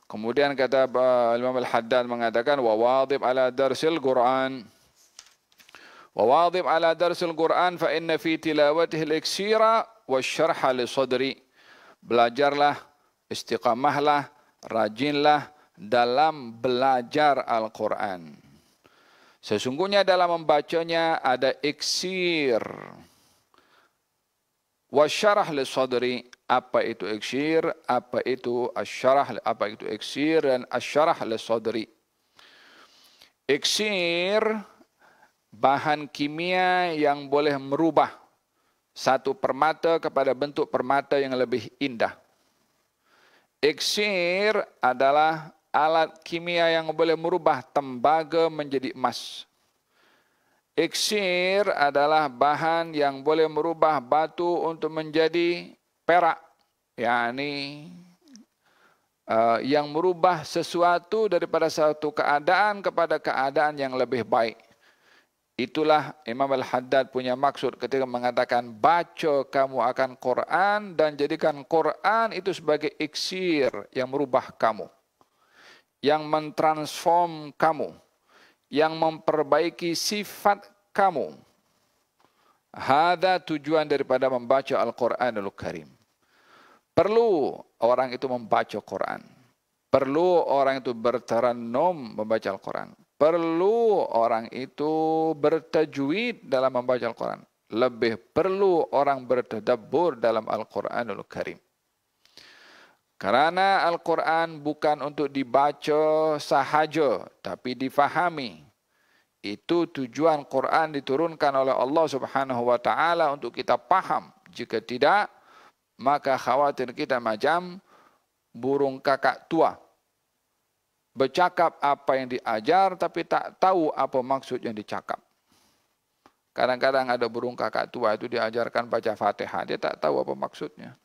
Kemudian kata Imam Al-Haddad mengatakan wawadhib ala darsil Quran. Wawadhib ala darsil Quran fa inna fi tilawatihi al-iksira wasyarha li sadri. Belajarlah, istiqamahlah, rajinlah dalam belajar Al-Quran. Sesungguhnya dalam membacanya ada iksir. Wasyarah li sadri. Apa itu iksir, apa itu asyarah, apa itu iksir dan asyarah li sadri. Iksir bahan kimia yang boleh merubah satu permata kepada bentuk permata yang lebih indah. Iksir adalah alat kimia yang boleh merubah tembaga menjadi emas. Iksir adalah bahan yang boleh merubah batu untuk menjadi perak, yakni yang merubah sesuatu daripada satu keadaan kepada keadaan yang lebih baik. Itulah Imam Al-Haddad punya maksud ketika mengatakan baca kamu akan Quran dan jadikan Quran itu sebagai iksir yang merubah kamu, yang mentransform kamu, yang memperbaiki sifat kamu. Hada tujuan daripada membaca Al-Quranul Karim. Perlu orang itu membaca Quran. Perlu orang itu bertarannum membaca Al-Quran. Perlu orang itu bertajwid dalam membaca Al-Quran. Lebih perlu orang bertadabbur dalam Al-Quranul Karim. Karena Al-Quran bukan untuk dibaca sahaja, tapi difahami. Itu tujuan Quran diturunkan oleh Allah Subhanahu wa taala untuk kita paham. Jika tidak, maka khawatir kita macam burung kakak tua. Bercakap apa yang diajar tapi tak tahu apa maksud yang dicakap. Kadang-kadang ada burung kakak tua itu diajarkan baca Fatihah, dia tak tahu apa maksudnya.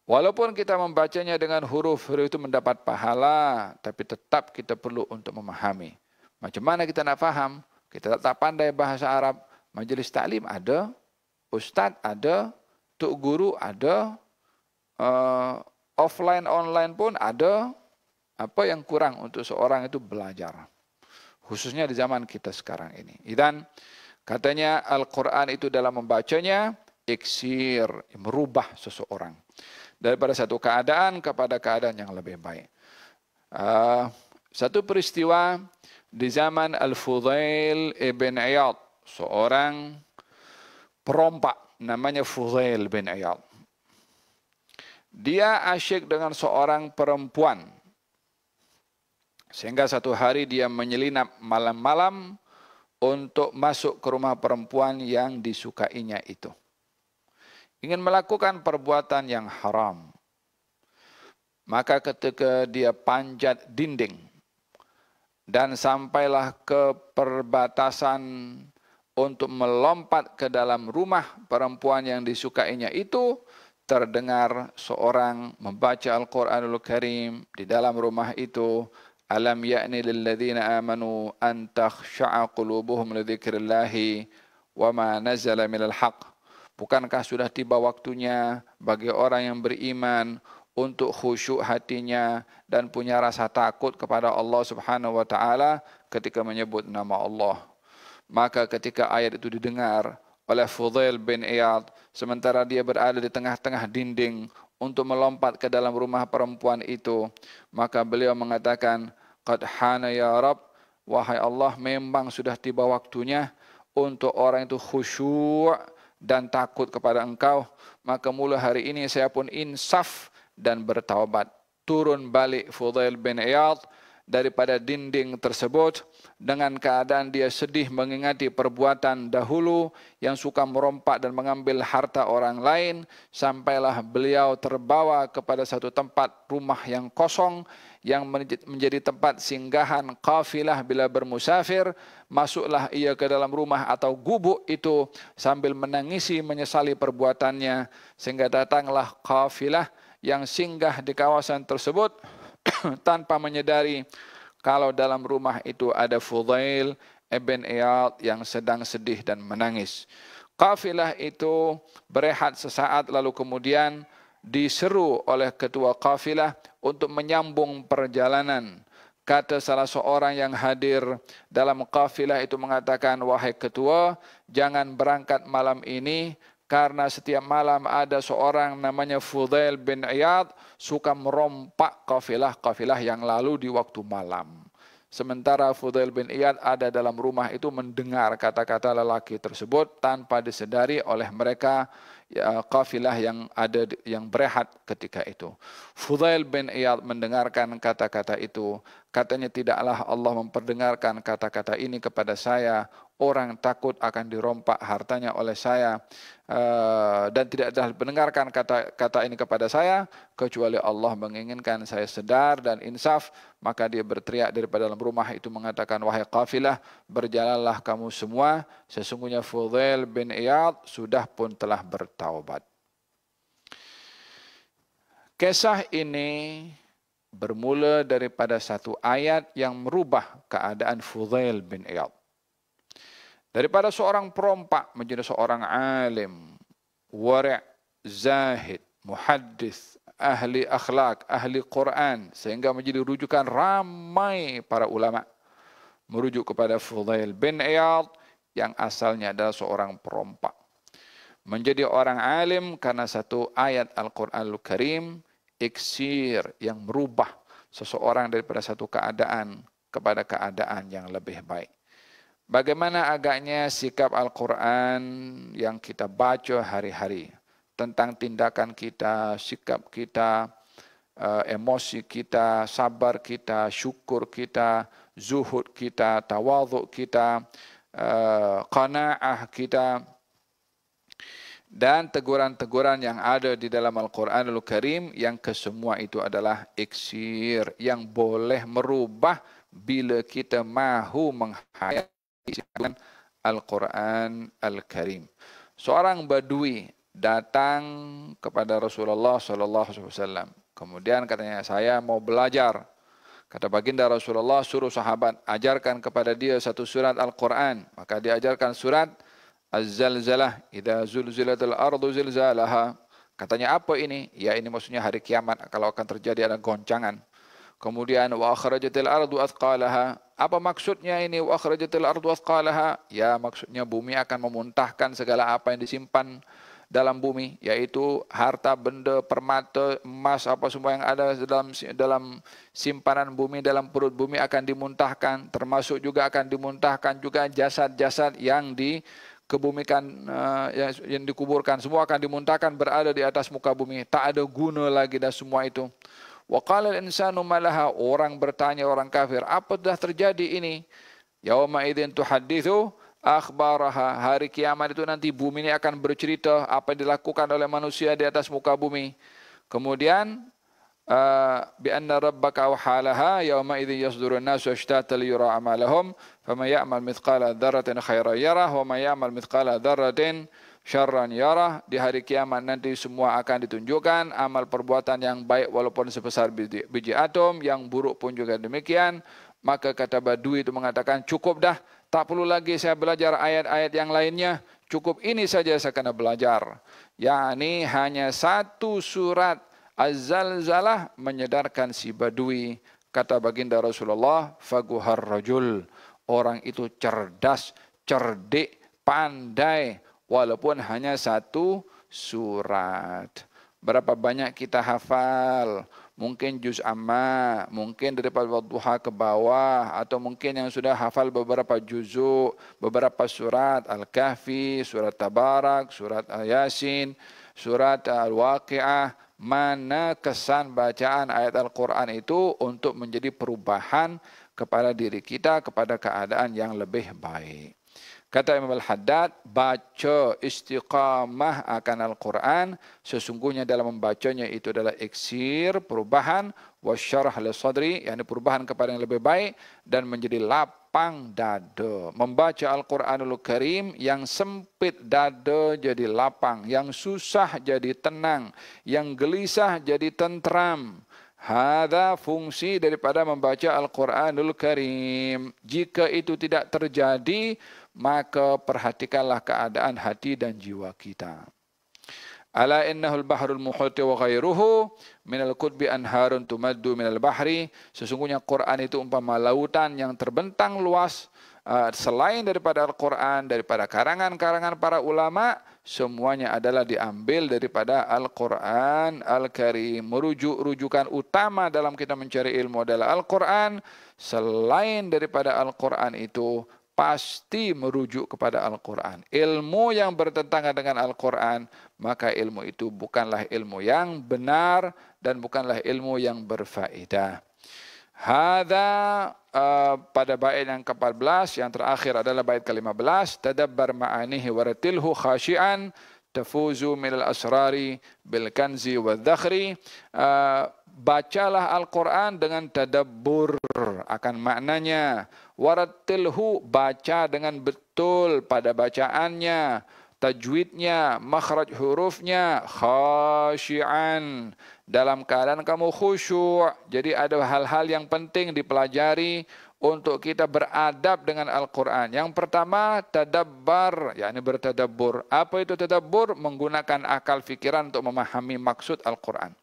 Walaupun kita membacanya dengan huruf-huruf itu mendapat pahala, tapi tetap kita perlu untuk memahami. Macam mana kita nak faham? Kita tak pandai bahasa Arab, majlis taklim ada, ustaz ada, tok guru ada, offline online pun ada. Apa yang kurang untuk seorang itu belajar, khususnya di zaman kita sekarang ini. Dan katanya Al-Quran itu dalam membacanya iksir, merubah seseorang daripada satu keadaan kepada keadaan yang lebih baik. Satu peristiwa di zaman Al-Fudail ibn Iyad, seorang perompak namanya Fudail bin Iyad. Dia asyik dengan seorang perempuan. Sehingga satu hari dia menyelinap malam-malam untuk masuk ke rumah perempuan yang disukainya itu. Ingin melakukan perbuatan yang haram. Maka ketika dia panjat dinding dan sampailah ke perbatasan untuk melompat ke dalam rumah perempuan yang disukainya itu, terdengar seorang membaca Al-Quranul Karim di dalam rumah itu. Alam ya'ni lilladzina amanu an takhsha'a qulubuhum li dzikrillahi wa ma nazala minal haqq. Bukankah sudah tiba waktunya bagi orang yang beriman untuk khusyuk hatinya dan punya rasa takut kepada Allah Subhanahu wa taala ketika menyebut nama Allah. Maka ketika ayat itu didengar oleh Fudail bin Iyad, sementara dia berada di tengah-tengah dinding untuk melompat ke dalam rumah perempuan itu, maka beliau mengatakan, qad hana ya Rabb, wahai Allah, memang sudah tiba waktunya untuk orang itu khusyuk dan takut kepada Engkau. Maka mulai hari ini saya pun insaf dan bertaubat. Turun balik Fudail bin Iyad daripada dinding tersebut dengan keadaan dia sedih mengingati perbuatan dahulu yang suka merompak dan mengambil harta orang lain, sampailah beliau terbawa kepada satu tempat rumah yang kosong yang menjadi tempat singgahan kafilah bila bermusafir. Masuklah ia ke dalam rumah atau gubuk itu sambil menangisi menyesali perbuatannya, sehingga datanglah kafilah yang singgah di kawasan tersebut tanpa menyadari kalau dalam rumah itu ada Fudail ibn Iyad yang sedang sedih dan menangis. Kafilah itu berehat sesaat lalu kemudian diseru oleh ketua kafilah untuk menyambung perjalanan. Kata salah seorang yang hadir dalam kafilah itu mengatakan, wahai ketua, jangan berangkat malam ini karena setiap malam ada seorang namanya Fudail bin Iyad suka merompak kafilah-kafilah yang lalu di waktu malam. Sementara Fudail bin Iyad ada dalam rumah itu mendengar kata-kata lelaki tersebut tanpa disedari oleh mereka kafilah yang berehat ketika itu. Fudail bin Iyad mendengarkan kata-kata itu. Katanya, tidaklah Allah memperdengarkan kata-kata ini kepada saya. Orang takut akan dirompak hartanya oleh saya. Dan tidak ada mendengarkan kata-kata ini kepada saya kecuali Allah menginginkan saya sedar dan insaf. Maka dia berteriak daripada dalam rumah itu mengatakan, wahai kafilah, berjalanlah kamu semua, sesungguhnya Fudail bin Iyad sudah pun telah bertaubat. Kisah ini bermula daripada satu ayat yang merubah keadaan Fudail bin Iyad. Daripada seorang perompak menjadi seorang alim, wari', zahid, muhaddis, ahli akhlak, ahli Quran, sehingga menjadi rujukan ramai para ulama merujuk kepada Fudail bin Iyad yang asalnya adalah seorang perompak. Menjadi orang alim karena satu ayat Al-Quranul Karim, iksir yang merubah seseorang daripada satu keadaan kepada keadaan yang lebih baik. Bagaimana agaknya sikap Al-Quran yang kita baca hari-hari tentang tindakan kita, sikap kita, emosi kita, sabar kita, syukur kita, zuhud kita, tawaduk kita, qanaah kita, dan teguran-teguran yang ada di dalam Al-Quranul Karim yang kesemua itu adalah iksir yang boleh merubah bila kita mahu menghayati Al-Quran Al-Karim. Seorang badui datang kepada Rasulullah SAW. Kemudian katanya, saya mau belajar. Kata baginda Rasulullah, suruh sahabat ajarkan kepada dia satu surat Al-Quran. Maka diajarkan surat Az-Zalzalah, idza zulzilatil ardu zilzalaha. Katanya, apa ini? Ya, ini maksudnya hari kiamat kalau akan terjadi ada goncangan. Kemudian wa akhrajatil ardu athqalaha. Apa maksudnya ini wa akhrajatil ardu athqalaha? Ya, maksudnya bumi akan memuntahkan segala apa yang disimpan dalam bumi, yaitu harta benda, permata, emas, apa semua yang ada dalam simpanan bumi, dalam perut bumi akan dimuntahkan, termasuk juga akan dimuntahkan juga jasad-jasad yang dikebumikan, yang dikuburkan, semua akan dimuntahkan berada di atas muka bumi, tak ada guna lagi dah semua itu. Wa qala al-insanu malaha, orang bertanya, orang kafir, apa dah terjadi ini? Yauma idzin tuhadditsu akhbaraha, hari kiamat itu nanti bumi ini akan bercerita apa yang dilakukan oleh manusia di atas muka bumi. Kemudian bi anna rabbaka awhalaha yauma idzin yasdurun nasu ashtatan liyura a'malahum faman ya'mal mithqala dzarratin khairan yarah wa man ya'mal mithqala dzarratin syarran yarah. Di hari kiamat nanti semua akan ditunjukkan amal perbuatan yang baik walaupun sebesar biji atom, yang buruk pun juga demikian. Maka kata badui itu mengatakan, cukup dah, tak perlu lagi saya belajar ayat-ayat yang lainnya, cukup ini saja saya kena belajar. yakni hanya satu surat Az-Zalzalah menyedarkan si badui. Kata baginda Rasulullah, faguhar rajul, orang itu cerdas, cerdik, pandai, walaupun hanya satu surat. Berapa banyak kita hafal? Mungkin juz amma, mungkin daripada wadduha ke bawah, atau mungkin yang sudah hafal beberapa juzuk, beberapa surat Al-Kahfi, surat Tabarak, surat Yasin, surat Al-Waqi'ah. Mana kesan bacaan ayat Al-Quran itu untuk menjadi perubahan kepada diri kita, kepada keadaan yang lebih baik. Kata Imam Al-Haddad, baca istiqamah akan Al-Quran, sesungguhnya dalam membacanya itu adalah iksir, perubahan, wasyarah li sadri, yakni perubahan kepada yang lebih baik, dan menjadi lapang dada. Membaca Al-Quranul Karim, yang sempit dada jadi lapang, yang susah jadi tenang, yang gelisah jadi tentram. Hadza fungsi daripada membaca Al-Quranul Karim. Jika itu tidak terjadi, maka perhatikanlah keadaan hati dan jiwa kita. Ala innahul bahrul muhiti wa ghairuhu minal qutbi anharun tumaddu minal bahri. Sesungguhnya Quran itu umpama lautan yang terbentang luas. Selain daripada Al-Quran, daripada karangan-karangan para ulama, semuanya adalah diambil daripada Al-Quran Al-Karim. Rujukan utama dalam kita mencari ilmu adalah Al-Quran. Selain daripada Al-Quran itu, pasti merujuk kepada Al-Quran. Ilmu yang bertentangan dengan Al-Quran, maka ilmu itu bukanlah ilmu yang benar dan bukanlah ilmu yang berfaedah. Hadza pada bait yang ke-14, yang terakhir adalah bait ke-15, tadabbar ma'anihi waratilhu khashi'an tafuzu minal asrari bil kanzi wadh-dhakhri. Bacalah Al-Quran dengan tadabbur akan maknanya. Waratilhu, baca dengan betul pada bacaannya, tajwidnya, makhraj hurufnya, khashi'an, dalam keadaan kamu khusyuk. Jadi ada hal-hal yang penting dipelajari untuk kita beradab dengan Al-Quran. Yang pertama, tadabbar, yakni bertadabbur. Apa itu tadabbur? Menggunakan akal fikiran untuk memahami maksud Al-Quran.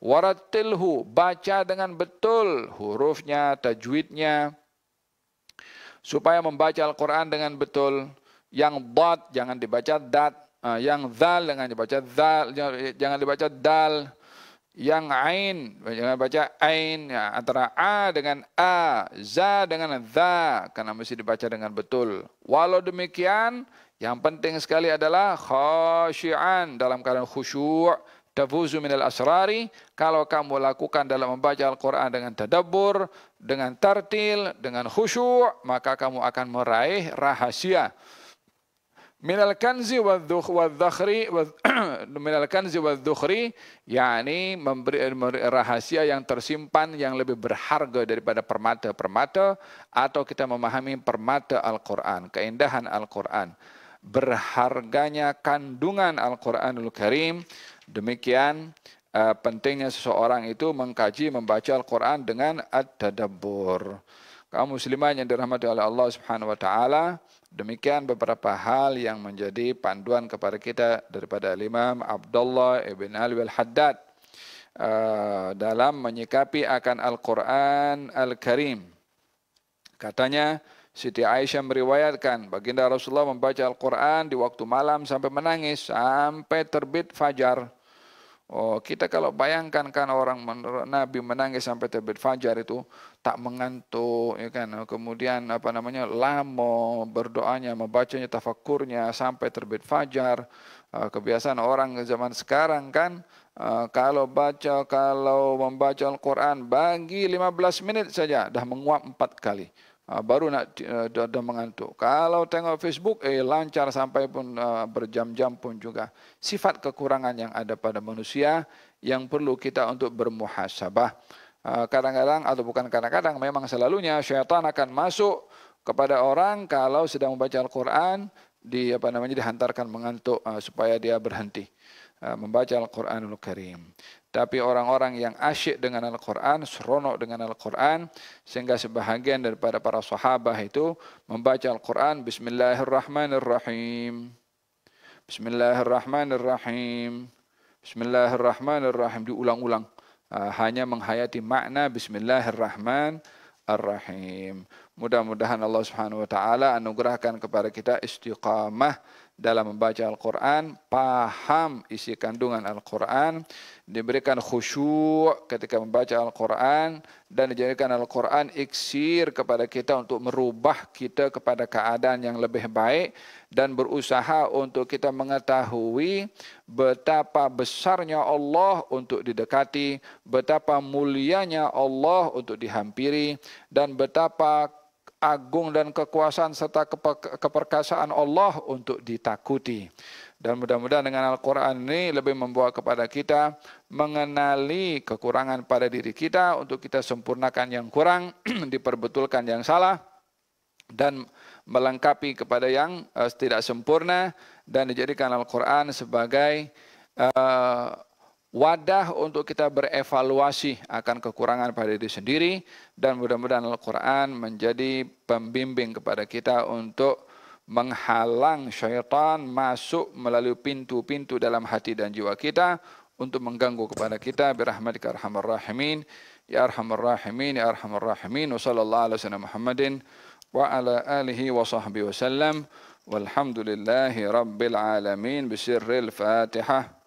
Waratilhu, baca dengan betul hurufnya, tajwidnya, supaya membaca Al-Quran dengan betul. Yang dad jangan dibaca dad, yang zal jangan dibaca zal, jangan dibaca dal. Yang ain jangan baca ain, ya, antara a dengan a, za dengan za, karena mesti dibaca dengan betul. Walau demikian, yang penting sekali adalah khasyi'an, dalam keadaan khusyuk. Tafuzu minal asrari, kalau kamu lakukan dalam membaca Al-Quran dengan tadabbur, dengan tartil, dengan khusyuk, maka kamu akan meraih rahasia. Minal kanzi wadh-dhakhri, minal kanzi wadh-dhukhri, yakni memberi rahasia yang tersimpan yang lebih berharga daripada permata-permata, atau kita memahami permata Al-Quran, keindahan Al-Quran, berharganya kandungan Al-Quranul Karim. Demikian pentingnya seseorang itu mengkaji, membaca Al-Quran dengan at-tadabbur. Kaum muslimin yang dirahmati oleh Allah Subhanahu wa taala, demikian beberapa hal yang menjadi panduan kepada kita daripada Imam Abdullah ibn Alwi al-Haddad dalam menyikapi akan Al-Quran Al-Karim. Katanya, Siti Aisyah meriwayatkan baginda Rasulullah membaca Al-Quran di waktu malam sampai menangis, sampai terbit fajar. Oh, kita kalau bayangkan kan orang Nabi menangis sampai terbit fajar itu tak mengantuk, ya kan? Kemudian lama berdoanya, membacanya, tafakkurnya sampai terbit fajar. Kebiasaan orang zaman sekarang kan kalau membaca Al-Quran bagi 15 menit saja dah menguap 4 kali. Baru nak dah mengantuk. Kalau tengok Facebook, lancar sampai pun berjam-jam pun juga. Sifat kekurangan yang ada pada manusia yang perlu kita untuk bermuhasabah. Kadang-kadang atau bukan kadang-kadang, memang selalunya syaitan akan masuk kepada orang kalau sedang membaca Al-Quran, dihantarkan mengantuk supaya dia berhenti membaca Al-Quranul Karim. Tapi orang-orang yang asyik dengan Al-Quran, seronok dengan Al-Quran, sehingga sebahagian daripada para sahabat itu membaca Al-Quran, Bismillahirrahmanirrahim, Bismillahirrahmanirrahim, Bismillahirrahmanirrahim, diulang-ulang. Hanya menghayati makna Bismillahirrahmanirrahim. Mudah-mudahan Allah Subhanahu wa taala anugerahkan kepada kita istiqamah dalam membaca Al-Quran, paham isi kandungan Al-Quran, diberikan khusyuk ketika membaca Al-Quran, dan dijadikan Al-Quran iksir kepada kita untuk merubah kita kepada keadaan yang lebih baik, dan berusaha untuk kita mengetahui betapa besarnya Allah untuk didekati, betapa mulianya Allah untuk dihampiri, dan betapa agung dan kekuasaan serta keperkasaan Allah untuk ditakuti. Dan mudah-mudahan dengan Al-Quran ini lebih membawa kepada kita mengenali kekurangan pada diri kita untuk kita sempurnakan yang kurang, diperbetulkan yang salah, dan melengkapi kepada yang tidak sempurna, dan dijadikan Al-Quran sebagai wadah untuk kita berevaluasi akan kekurangan pada diri sendiri, dan mudah-mudahan Al-Quran menjadi pembimbing kepada kita untuk menghalang syaitan masuk melalui pintu-pintu dalam hati dan jiwa kita untuk mengganggu kepada kita. Birahmatika arhamar rahimin ya arhamar rahimin ya arhamar rahimin. Wa sallallahu ala sayyidina Muhammadin wa ala alihi wa sahbihi wasallam. Walhamdulillahi rabbil alamin. Bisirril Fatihah.